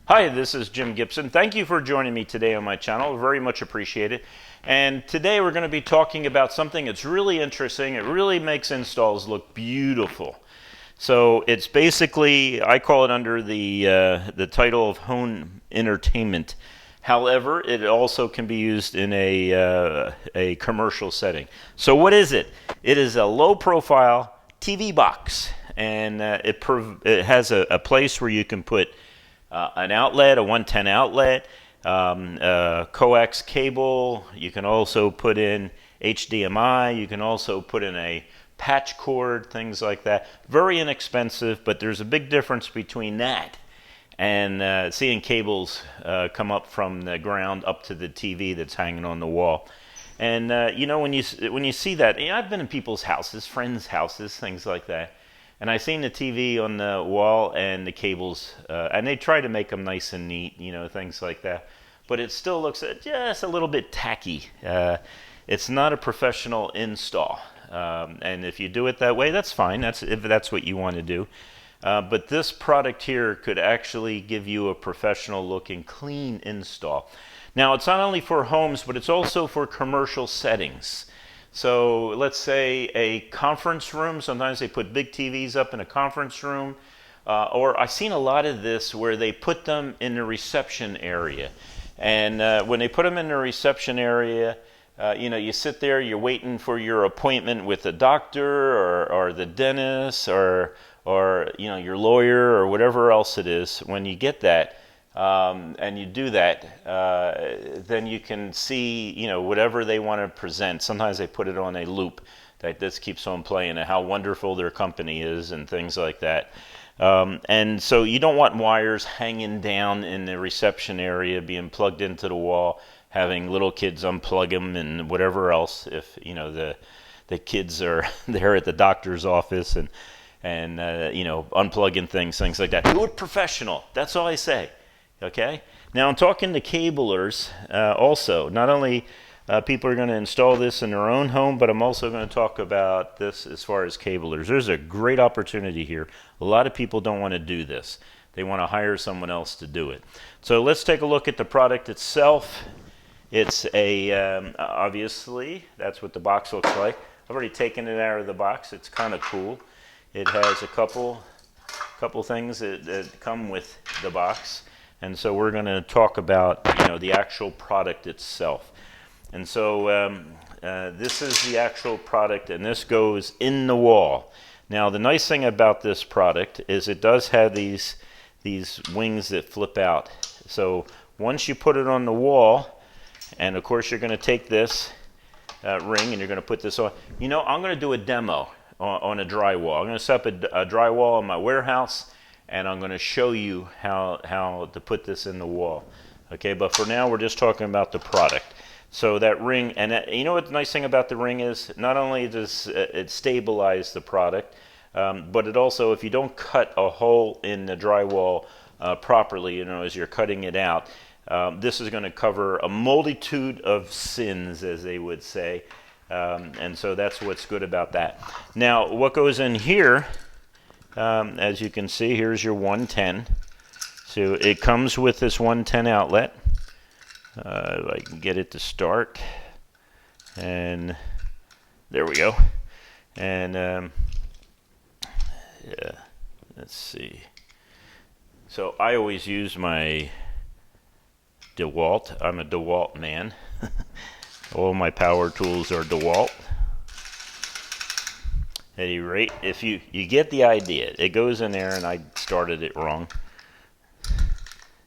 Hi, this is Jim Gibson. Thank you for joining me today on my channel. Very much appreciated. And today we're going to be talking about something that's really interesting. It really makes installs look beautiful. So it's basically, I call it under the title of home entertainment. However, it also can be used in a commercial setting. So what is it? It is a low-profile TV box, and it has a place where you can put an outlet, a 110 outlet, coax cable. You can also put in HDMI. You can also put in a patch cord, things like that. Very inexpensive, but there's a big difference between that and seeing cables come up from the ground up to the TV that's hanging on the wall. And when you see that, I've been in people's houses, friends' houses, things like that. And I seen the TV on the wall and the cables, and they try to make them nice and neat, things like that. But it still looks just a little bit tacky. It's not a professional install. And if you do it that way, that's fine. If that's what you want to do. But this product here could actually give you a professional looking, clean install. Now, it's not only for homes, but it's also for commercial settings. So let's say a conference room. Sometimes they put big TVs up in a conference room. Or I've seen a lot of this where they put them in the reception area. And when they put them in the reception area, you sit there, you're waiting for your appointment with the doctor or the dentist or your lawyer or whatever else it is. When you get that, and you do that, then you can see, whatever they want to present. Sometimes they put it on a loop that this keeps on playing and how wonderful their company is and things like that. And so you don't want wires hanging down in the reception area, being plugged into the wall, having little kids unplug them and whatever else. If the kids are there at the doctor's office and unplugging things like that. Do it professional. That's all I say. Okay. Now I'm talking to cablers also. Not only people are going to install this in their own home, but I'm also going to talk about this as far as cablers. There's a great opportunity here. A lot of people don't want to do this. They want to hire someone else to do it. So let's take a look at the product itself. It's obviously, that's what the box looks like. I've already taken it out of the box. It's kind of cool. It has a couple things that come with the box. And so we're going to talk about the actual product itself. And so this is the actual product, and this goes in the wall. Now the nice thing about this product is it does have these wings that flip out. So once you put it on the wall, and of course you're going to take this ring and you're going to put this on. I'm going to do a demo on a drywall. I'm going to set up a drywall in my warehouse, and I'm going to show you how to put this in the wall. Okay, but for now we're just talking about the product. So that ring, and what the nice thing about the ring is, not only does it stabilize the product, but it also, if you don't cut a hole in the drywall properly, as you're cutting it out, this is going to cover a multitude of sins, as they would say. And so that's what's good about that. Now, what goes in here, as you can see, here's your 110. So it comes with this 110 outlet. If I can get it to start. And there we go. And let's see. So I always use my DeWalt. I'm a DeWalt man. All my power tools are DeWalt. At any rate, if you get the idea, it goes in there, and I started it wrong.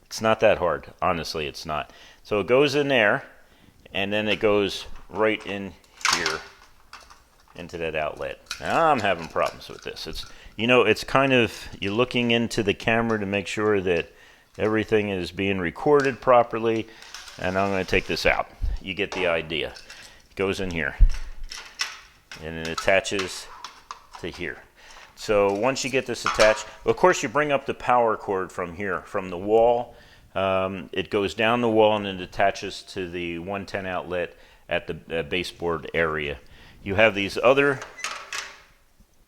It's not that hard. Honestly, it's not. So it goes in there, and then it goes right in here into that outlet. Now, I'm having problems with this. It's kind of, you're looking into the camera to make sure that everything is being recorded properly, and I'm going to take this out. You get the idea. It goes in here, and it attaches to here. So once you get this attached, of course you bring up the power cord from here, from the wall. It goes down the wall and it attaches to the 110 outlet at the baseboard area. You have these other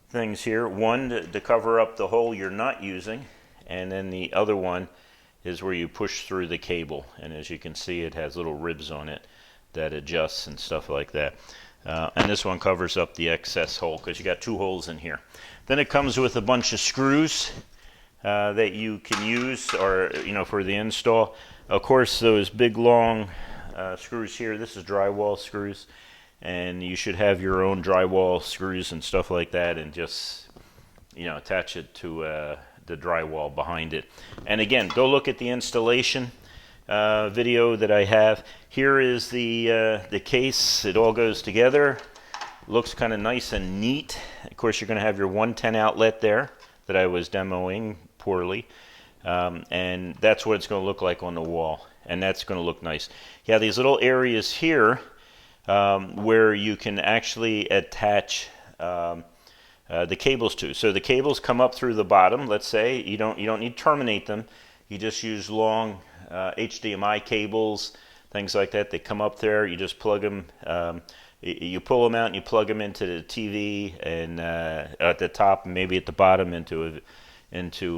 things here, one to cover up the hole you're not using, and then the other one is where you push through the cable, and as you can see, it has little ribs on it that adjusts and stuff like that. And this one covers up the excess hole because you got 2 holes in here. Then it comes with a bunch of screws that you can use, or for the install. Of course, those big long screws here, this is drywall screws, and you should have your own drywall screws and stuff like that, and just attach it to the drywall behind it. And again, go look at the installation video that I have. Here is the case. It all goes together. Looks kind of nice and neat. Of course, you're going to have your 110 outlet there that I was demoing poorly, and that's what it's going to look like on the wall, and that's going to look nice. You have these little areas here where you can actually attach the cables to. So the cables come up through the bottom. Let's say you don't need to terminate them. You just use long HDMI cables, things like that. They come up there. You just plug them. You pull them out and you plug them into the TV, and at the top, maybe at the bottom, into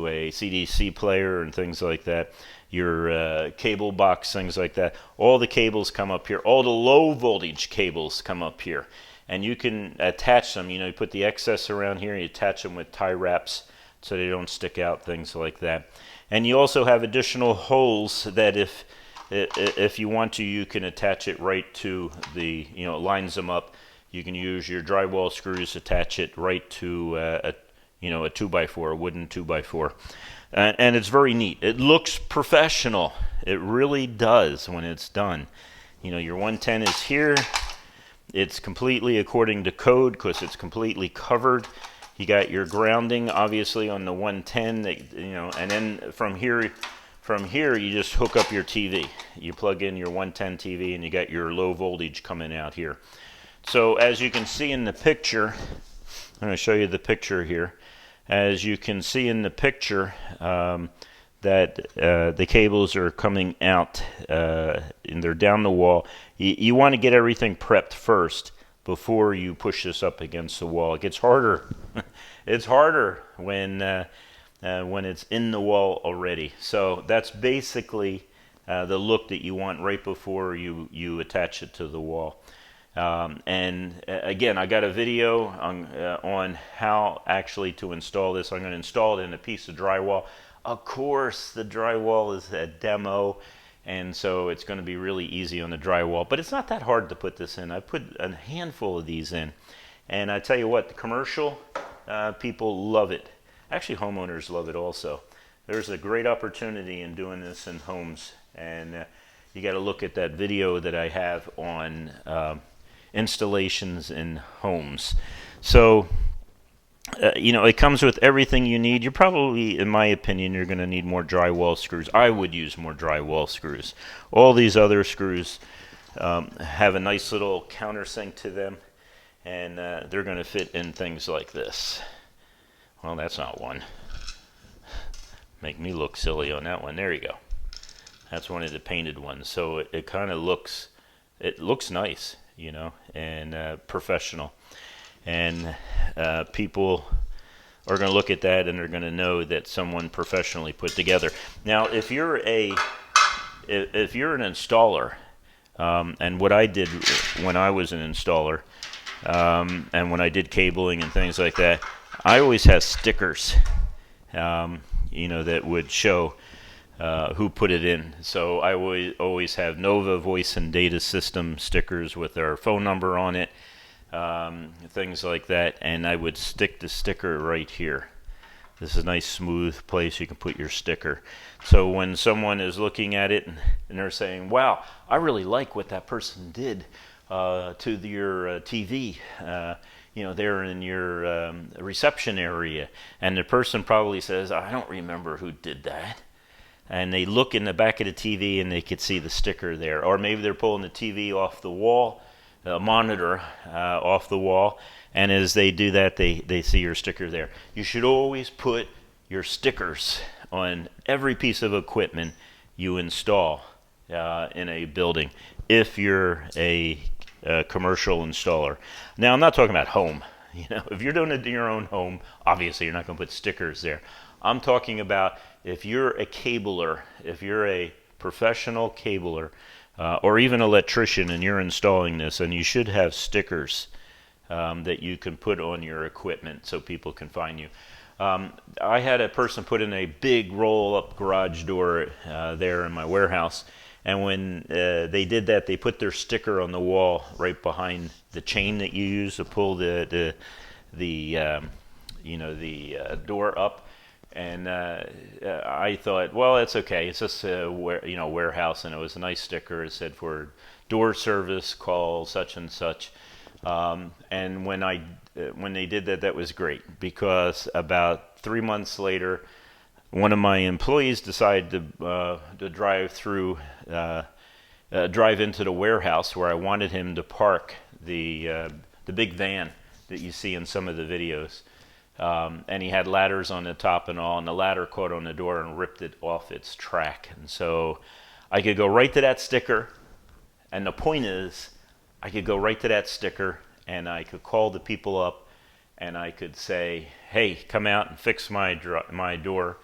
a CDC player and things like that. Your cable box, things like that. All the cables come up here. All the low voltage cables come up here, and you can attach them. You put the excess around here, and you attach them with tie wraps so they don't stick out, things like that. And you also have additional holes that if you want to, you can attach it right to the, it lines them up. You can use your drywall screws, attach it right to a 2x4, a wooden 2x4. And it's very neat. It looks professional. It really does when it's done. Your 110 is here. It's completely according to code because it's completely covered. You got your grounding, obviously, on the 110. And then from here, you just hook up your TV. You plug in your 110 TV, and you got your low voltage coming out here. So as you can see in the picture, I'm going to show you the picture here. As you can see in the picture, that the cables are coming out, and they're down the wall. You want to get everything prepped first before you push this up against the wall. It gets harder. It's harder when it's in the wall already. So that's basically the look that you want right before you attach it to the wall. And again, I got a video on how actually to install this. I'm going to install it in a piece of drywall. Of course, the drywall is a demo, and so it's going to be really easy on the drywall. But it's not that hard to put this in. I put a handful of these in, and I tell you what, the commercial people love it. Actually, homeowners love it also. There's a great opportunity in doing this in homes, and you got to look at that video that I have on installations in homes. So, it comes with everything you need. You're probably, in my opinion, you're going to need more drywall screws. I would use more drywall screws. All these other screws have a nice little countersink to them, and they're going to fit in things like this. Well, that's not one. Make me look silly on that one. There you go. That's one of the painted ones. So it kind of looks nice, and professional. And people are going to look at that, and they're going to know that someone professionally put together. Now, if you're an installer, and what I did when I was an installer, and when I did cabling and things like that, I always have stickers, that would show who put it in. So I always have Nova Voice and Data System stickers with their phone number on it, things like that, and I would stick the sticker right here. This is a nice smooth place you can put your sticker. So when someone is looking at it and they're saying, wow, I really like what that person did to your TV, there in your reception area, and the person probably says, I don't remember who did that. And they look in the back of the TV and they could see the sticker there. Or maybe they're pulling the TV off the wall, the monitor off the wall, and as they do that, they see your sticker there. You should always put your stickers on every piece of equipment you install in a building if you're a commercial installer. Now, I'm not talking about home. If you're doing it in your own home, obviously you're not going to put stickers there. I'm talking about if you're a cabler, if you're a professional cabler, or even electrician, and you're installing this, and you should have stickers that you can put on your equipment so people can find you. I had a person put in a big roll-up garage door there in my warehouse, and when they did that, they put their sticker on the wall right behind the chain that you use to pull the door up. And I thought, well, it's okay. It's just a warehouse, and it was a nice sticker. It said, for door service, call such and such. And when they did that, that was great, because about 3 months later, one of my employees decided to drive into the warehouse where I wanted him to park the big van that you see in some of the videos. And he had ladders on the top and all, and the ladder caught on the door and ripped it off its track. And so I could go right to that sticker, and the point is, I could go right to that sticker, and I could call the people up, and I could say, hey, come out and fix my door,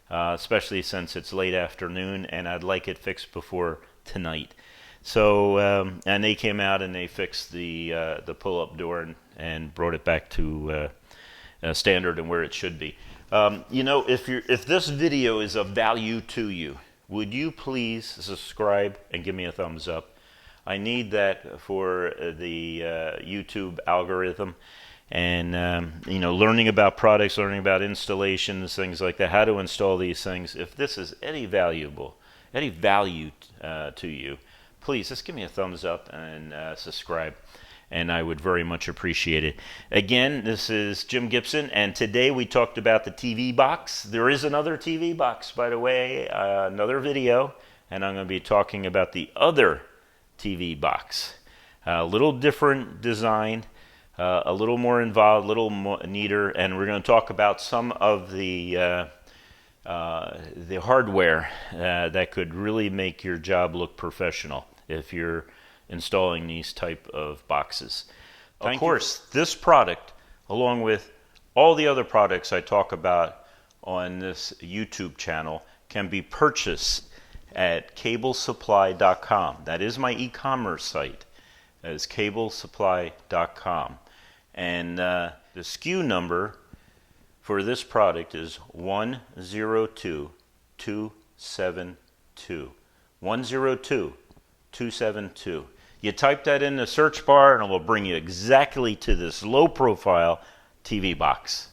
especially since it's late afternoon, and I'd like it fixed before tonight. So, and they came out and they fixed the pull-up door and brought it back to standard and where it should be. If this video is of value to you, would you please subscribe and give me a thumbs up? I need that for the YouTube algorithm, and learning about products, learning about installations, things like that, how to install these things. If this is any value to you, please just give me a thumbs up and subscribe, and I would very much appreciate it. Again, this is Jim Gibson, and today we talked about the TV box. There is another TV box, by the way, another video, and I'm going to be talking about the other TV box. A little different design, a little more involved, a little more neater, and we're going to talk about some of the hardware that could really make your job look professional if you're installing these type of boxes. Of course, this product, along with all the other products I talk about on this YouTube channel, can be purchased at CableSupply.com. That is my e-commerce site. That is CableSupply.com. And the SKU number for this product is 102272. 102272. You type that in the search bar and it will bring you exactly to this low profile TV box.